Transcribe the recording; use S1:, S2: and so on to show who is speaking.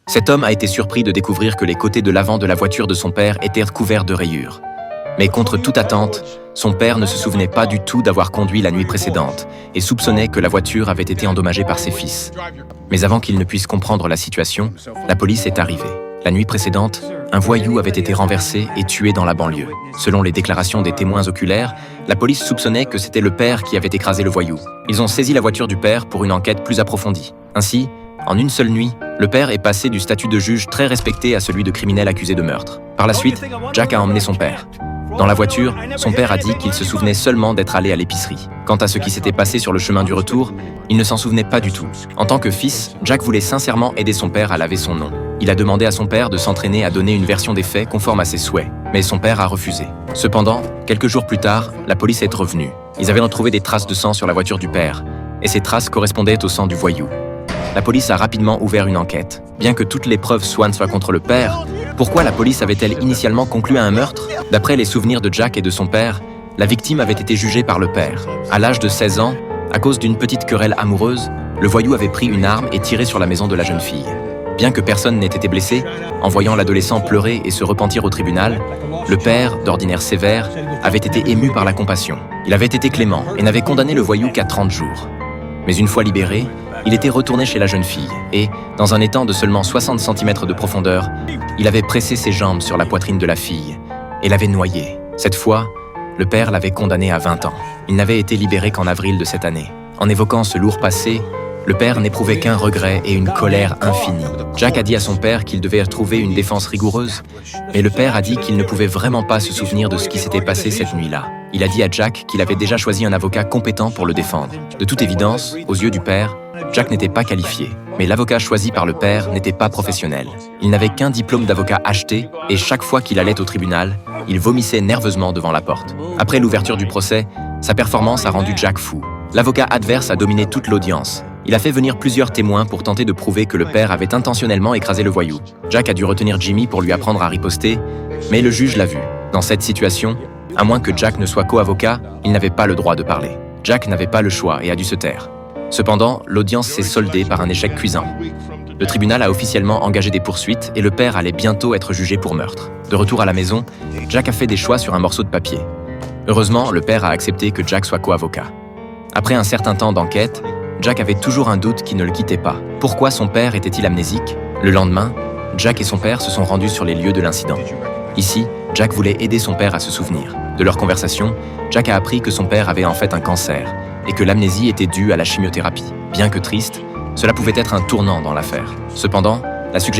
S1: Cet homme a été surpris de découvrir que les côtés de l'avant de la voiture de son père étaient couverts de rayures. Mais contre toute attente, son père ne se souvenait pas du tout d'avoir conduit la nuit précédente et soupçonnait que la voiture avait été endommagée par ses fils. Mais avant qu'il ne puisse comprendre la situation, la police est arrivée. La nuit précédente, un voyou avait été renversé et tué dans la banlieue. Selon les déclarations des témoins oculaires, la police soupçonnait que c'était le père qui avait écrasé le voyou. Ils ont saisi la voiture du père pour une enquête plus approfondie. Ainsi, en une seule nuit, le père est passé du statut de juge très respecté à celui de criminel accusé de meurtre. Par la suite, Jack a emmené son père. Dans la voiture, son père a dit qu'il se souvenait seulement d'être allé à l'épicerie. Quant à ce qui s'était passé sur le chemin du retour, il ne s'en souvenait pas du tout. En tant que fils, Jack voulait sincèrement aider son père à laver son nom. Il a demandé à son père de s'entraîner à donner une version des faits conforme à ses souhaits, mais son père a refusé. Cependant, quelques jours plus tard, la police est revenue. Ils avaient retrouvé des traces de sang sur la voiture du père, et ces traces correspondaient au sang du voyou. La police a rapidement ouvert une enquête. Bien que toutes les preuves soient contre le père, pourquoi la police avait-elle initialement conclu à un meurtre? D'après les souvenirs de Jack et de son père, la victime avait été jugée par le père. À l'âge de 16 ans, à cause d'une petite querelle amoureuse, le voyou avait pris une arme et tiré sur la maison de la jeune fille. Bien que personne n'ait été blessé, en voyant l'adolescent pleurer et se repentir au tribunal, le père, d'ordinaire sévère, avait été ému par la compassion. Il avait été clément et n'avait condamné le voyou qu'à 30 jours. Mais une fois libéré, il était retourné chez la jeune fille et, dans un étang de seulement 60 cm de profondeur, il avait pressé ses jambes sur la poitrine de la fille et l'avait noyée. Cette fois, le père l'avait condamné à 20 ans. Il n'avait été libéré qu'en avril de cette année. En évoquant ce lourd passé, le père n'éprouvait qu'un regret et une colère infinie. Jack a dit à son père qu'il devait trouver une défense rigoureuse, mais le père a dit qu'il ne pouvait vraiment pas se souvenir de ce qui s'était passé cette nuit-là. Il a dit à Jack qu'il avait déjà choisi un avocat compétent pour le défendre. De toute évidence, aux yeux du père, Jack n'était pas qualifié, mais l'avocat choisi par le père n'était pas professionnel. Il n'avait qu'un diplôme d'avocat acheté et chaque fois qu'il allait au tribunal, il vomissait nerveusement devant la porte. Après l'ouverture du procès, sa performance a rendu Jack fou. L'avocat adverse a dominé toute l'audience. Il a fait venir plusieurs témoins pour tenter de prouver que le père avait intentionnellement écrasé le voyou. Jack a dû retenir Jimmy pour lui apprendre à riposter, mais le juge l'a vu. Dans cette situation, à moins que Jack ne soit co-avocat, il n'avait pas le droit de parler. Jack n'avait pas le choix et a dû se taire. Cependant, l'audience s'est soldée par un échec cuisant. Le tribunal a officiellement engagé des poursuites et le père allait bientôt être jugé pour meurtre. De retour à la maison, Jack a fait des choix sur un morceau de papier. Heureusement, le père a accepté que Jack soit co-avocat. Après un certain temps d'enquête, Jack avait toujours un doute qui ne le quittait pas. Pourquoi son père était-il amnésique? Le lendemain, Jack et son père se sont rendus sur les lieux de l'incident. Ici, Jack voulait aider son père à se souvenir. De leur conversation, Jack a appris que son père avait en fait un cancer et que l'amnésie était due à la chimiothérapie. Bien que triste, cela pouvait être un tournant dans l'affaire. Cependant, la suggestion